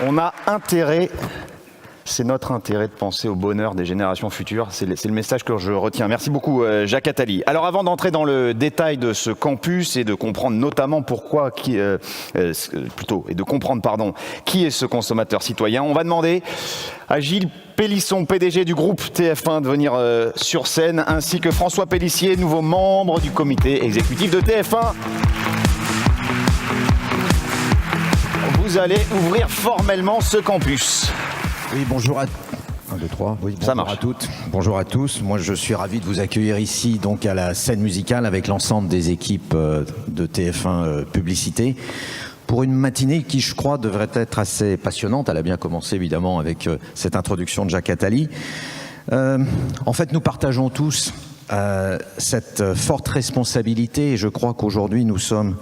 On a intérêt, c'est notre intérêt de penser au bonheur des générations futures. C'est le message que je retiens. Merci beaucoup, Jacques Attali. Alors, avant d'entrer dans le détail de ce campus et de comprendre notamment pourquoi, et de comprendre, pardon, qui est ce consommateur citoyen, on va demander à Gilles Pélisson, PDG du groupe TF1, de venir sur scène, ainsi que François Pélissier, nouveau membre du comité exécutif de TF1. Vous allez ouvrir formellement ce campus. Oui, bonjour à 1, 2, 3. Oui, ça marche. À toutes. Bonjour à tous. Moi, je suis ravi de vous accueillir ici, donc à la scène musicale, avec l'ensemble des équipes de TF1 Publicité, pour une matinée qui, je crois, devrait être assez passionnante. Elle a bien commencé, évidemment, avec cette introduction de Jacques Attali. En fait, nous partageons tous cette forte responsabilité, et je crois qu'aujourd'hui, nous sommes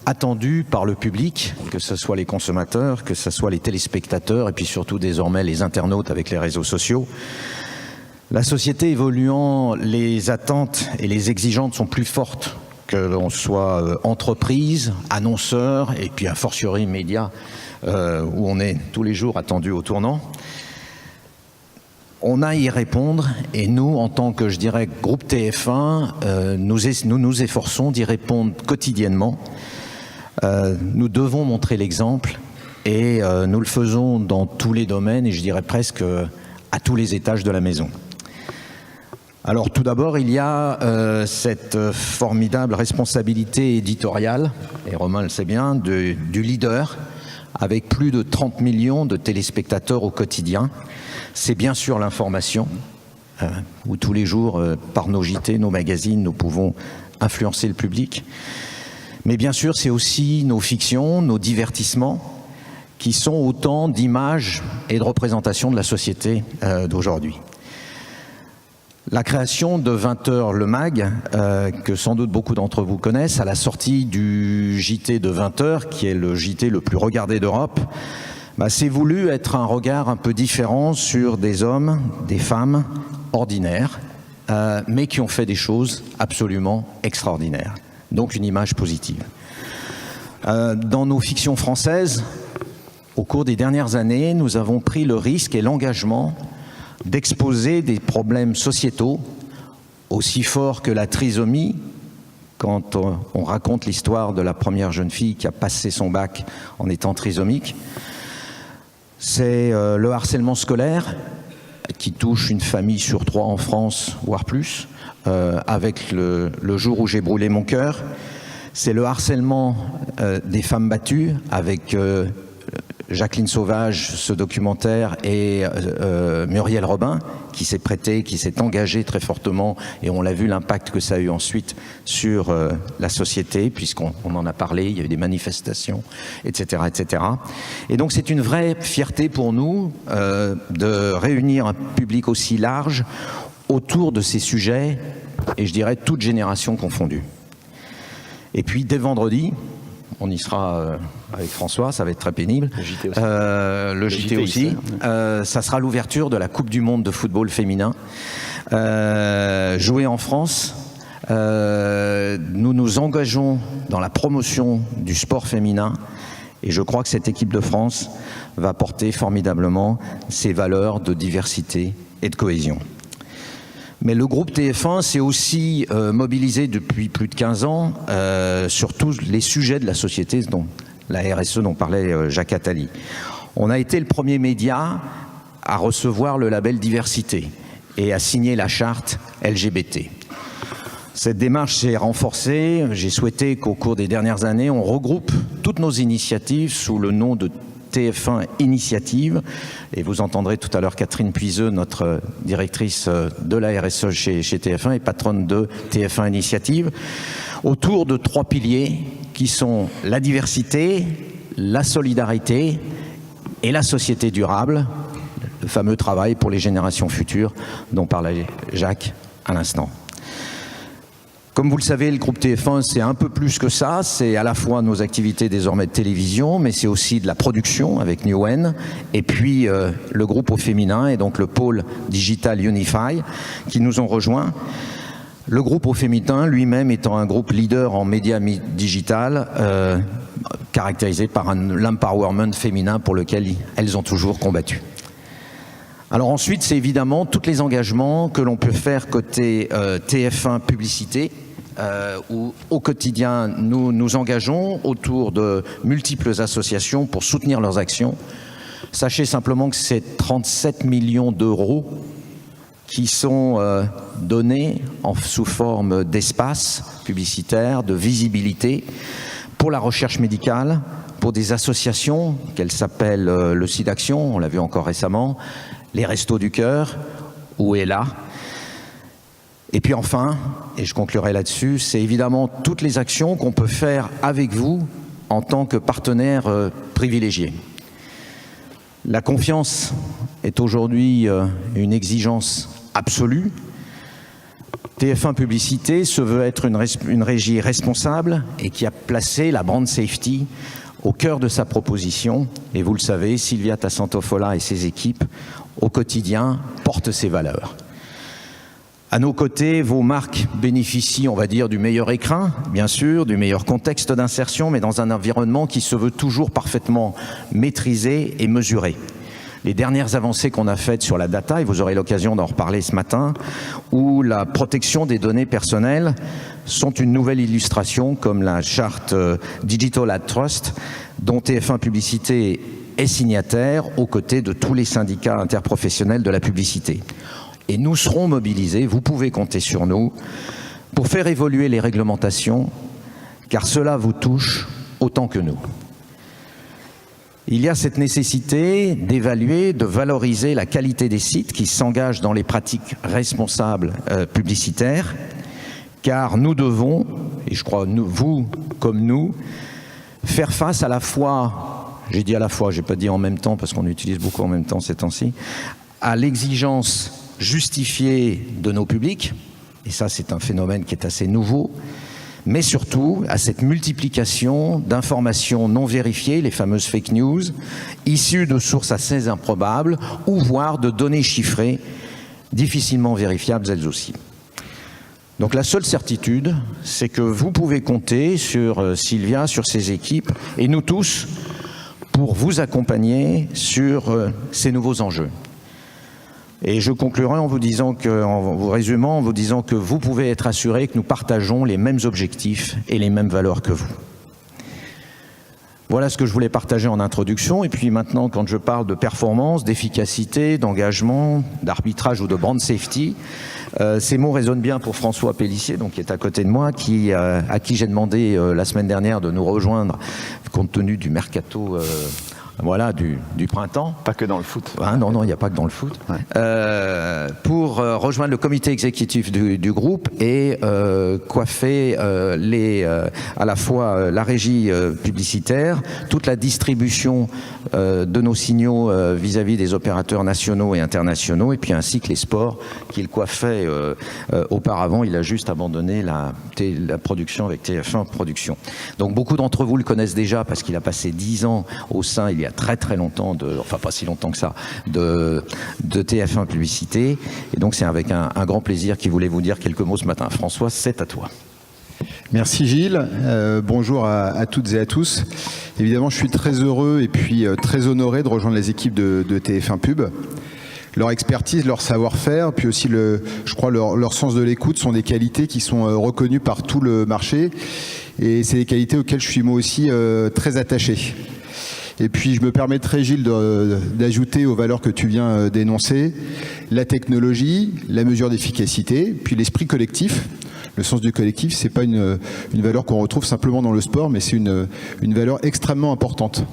attendus par le public, que ce soit les consommateurs, que ce soit les téléspectateurs et puis surtout désormais les internautes avec les réseaux sociaux. La société évoluant, les attentes et les exigences sont plus fortes, que l'on soit entreprise, annonceur et puis a fortiori médias où on est tous les jours attendu au tournant. On a à y répondre et nous, en tant que, je dirais, groupe TF1, nous nous efforçons d'y répondre quotidiennement. Nous devons montrer l'exemple et nous le faisons dans tous les domaines et je dirais presque à tous les étages de la maison. Alors tout d'abord, il y a cette formidable responsabilité éditoriale, et Romain le sait bien, du leader, avec plus de 30 millions de téléspectateurs au quotidien. C'est bien sûr l'information, où tous les jours, par nos JT, nos magazines, nous pouvons influencer le public. Mais bien sûr, c'est aussi nos fictions, nos divertissements, qui sont autant d'images et de représentations de la société d'aujourd'hui. La création de 20h le MAG, que sans doute beaucoup d'entre vous connaissent, à la sortie du JT de 20h, qui est le JT le plus regardé d'Europe, c'est voulu être un regard un peu différent sur des hommes, des femmes ordinaires, mais qui ont fait des choses absolument extraordinaires. Donc une image positive. Dans nos fictions françaises, au cours des dernières années, nous avons pris le risque et l'engagement d'exposer des problèmes sociétaux aussi forts que la trisomie, quand on raconte l'histoire de la première jeune fille qui a passé son bac en étant trisomique. C'est le harcèlement scolaire qui touche une famille sur 3 en France, voire plus, avec le jour où j'ai brûlé mon cœur. C'est le harcèlement des femmes battues avec Jacqueline Sauvage, ce documentaire, et Muriel Robin, qui s'est prêtée, qui s'est engagée très fortement, et on l'a vu l'impact que ça a eu ensuite sur la société, puisqu'on en a parlé, il y a eu des manifestations, etc., etc. Et donc c'est une vraie fierté pour nous de réunir un public aussi large autour de ces sujets, et je dirais toutes générations confondues. Et puis dès vendredi, on y sera avec François, ça va être très pénible. Le JT aussi. Ça sera l'ouverture de la Coupe du Monde de football féminin, jouée en France. Nous nous engageons dans la promotion du sport féminin et je crois que cette équipe de France va porter formidablement ses valeurs de diversité et de cohésion. Mais le groupe TF1 s'est aussi mobilisé depuis plus de 15 ans sur tous les sujets de la société, dont la RSE dont parlait Jacques Attali. On a été le premier média à recevoir le label diversité et à signer la charte LGBT. Cette démarche s'est renforcée. J'ai souhaité qu'au cours des dernières années, on regroupe toutes nos initiatives sous le nom de TF1 Initiative, et vous entendrez tout à l'heure Catherine Puiseux, notre directrice de la RSE chez TF1 et patronne de TF1 Initiative, autour de 3 piliers qui sont la diversité, la solidarité et la société durable, le fameux travail pour les générations futures dont parlait Jacques à l'instant. Comme vous le savez, le groupe TF1, c'est un peu plus que ça. C'est à la fois nos activités désormais de télévision, mais c'est aussi de la production avec Newen, et puis le groupe au féminin, et donc le pôle Digital Unify, qui nous ont rejoints. Le groupe au féminin lui-même étant un groupe leader en médias digital, caractérisée par l'empowerment féminin pour lequel elles ont toujours combattu. Alors ensuite, c'est évidemment tous les engagements que l'on peut faire côté TF1 Publicité, où au quotidien nous nous engageons autour de multiples associations pour soutenir leurs actions. Sachez simplement que c'est 37 millions d'euros qui sont donnés sous forme d'espace publicitaire, de visibilité pour la recherche médicale, pour des associations qu'elles s'appellent le SIDAction, on l'a vu encore récemment, les Restos du Cœur ou ELA. Et puis enfin, et je conclurai là-dessus, c'est évidemment toutes les actions qu'on peut faire avec vous en tant que partenaire privilégié. La confiance est aujourd'hui une exigence absolue. TF1 Publicité se veut être une régie responsable et qui a placé la brand safety au cœur de sa proposition. Et vous le savez, Silvia Tassantofola et ses équipes, au quotidien, portent ces valeurs. À nos côtés, vos marques bénéficient, on va dire, du meilleur écrin, bien sûr, du meilleur contexte d'insertion, mais dans un environnement qui se veut toujours parfaitement maîtrisé et mesuré. Les dernières avancées qu'on a faites sur la data, et vous aurez l'occasion d'en reparler ce matin, où la protection des données personnelles sont une nouvelle illustration, comme la charte Digital Ad Trust, dont TF1 Publicité est signataire aux côtés de tous les syndicats interprofessionnels de la publicité. Et nous serons mobilisés, vous pouvez compter sur nous, pour faire évoluer les réglementations, car cela vous touche autant que nous. Il y a cette nécessité d'évaluer, de valoriser la qualité des sites qui s'engagent dans les pratiques responsables publicitaires, car nous devons, et je crois vous comme nous, faire face à la fois, j'ai dit à la fois, j'ai pas dit en même temps parce qu'on utilise beaucoup en même temps ces temps-ci, à l'exigence justifiée de nos publics, et ça c'est un phénomène qui est assez nouveau, mais surtout à cette multiplication d'informations non vérifiées, les fameuses fake news, issues de sources assez improbables, ou voire de données chiffrées, difficilement vérifiables elles aussi. Donc la seule certitude, c'est que vous pouvez compter sur Silvia, sur ses équipes, et nous tous, pour vous accompagner sur ces nouveaux enjeux. Et je conclurai en vous résumant, en vous disant que vous pouvez être assurés que nous partageons les mêmes objectifs et les mêmes valeurs que vous. Voilà ce que je voulais partager en introduction. Et puis maintenant, quand je parle de performance, d'efficacité, d'engagement, d'arbitrage ou de brand safety, ces mots résonnent bien pour François Pélissier, donc qui est à côté de moi, à qui j'ai demandé la semaine dernière de nous rejoindre compte tenu du mercato du printemps. Pas que dans le foot. Ah, non, il n'y a pas que dans le foot. Ouais. Pour rejoindre le comité exécutif du groupe et coiffer à la fois la régie publicitaire, toute la distribution de nos signaux vis-à-vis des opérateurs nationaux et internationaux, et puis ainsi que les sports qu'il coiffait auparavant. Il a juste abandonné la production avec TF1 Production. Donc beaucoup d'entre vous le connaissent déjà parce qu'il a passé 10 ans au sein, il y a très très longtemps, enfin pas si longtemps que ça, de TF1 Publicité. Et donc c'est avec un grand plaisir qu'il voulait vous dire quelques mots ce matin. François, c'est à toi. Merci Gilles, bonjour à toutes et à tous. Évidemment, je suis très heureux et puis très honoré de rejoindre les équipes de TF1 Pub. Leur expertise, leur savoir-faire, puis aussi je crois leur sens de l'écoute sont des qualités qui sont reconnues par tout le marché. Et c'est des qualités auxquelles je suis moi aussi très attaché. Et puis je me permettrai, Gilles, d'ajouter aux valeurs que tu viens d'énoncer la technologie, la mesure d'efficacité, puis l'esprit collectif. Le sens du collectif, c'est pas une valeur qu'on retrouve simplement dans le sport, mais c'est une valeur extrêmement importante.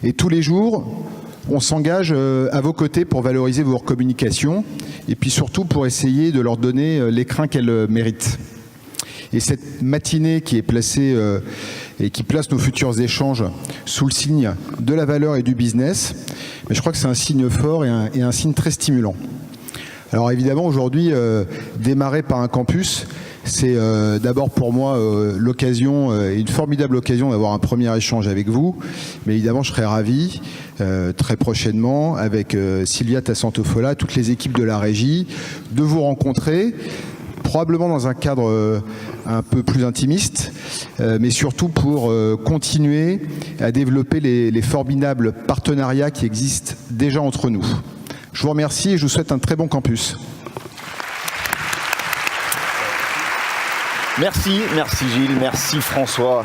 Et tous les jours, on s'engage à vos côtés pour valoriser vos communications et puis surtout pour essayer de leur donner l'écrin qu'elles méritent. Et cette matinée qui est placée et qui place nos futurs échanges sous le signe de la valeur et du business, mais je crois que c'est un signe fort et un signe très stimulant. Alors évidemment, aujourd'hui, démarrer par un campus, c'est d'abord pour moi l'occasion, une formidable occasion d'avoir un premier échange avec vous. Mais évidemment, je serai ravi très prochainement avec Silvia Tassantofola, toutes les équipes de la régie, de vous rencontrer probablement dans un cadre un peu plus intimiste, mais surtout pour continuer à développer les formidables partenariats qui existent déjà entre nous. Je vous remercie et je vous souhaite un très bon campus. Merci Gilles, merci François.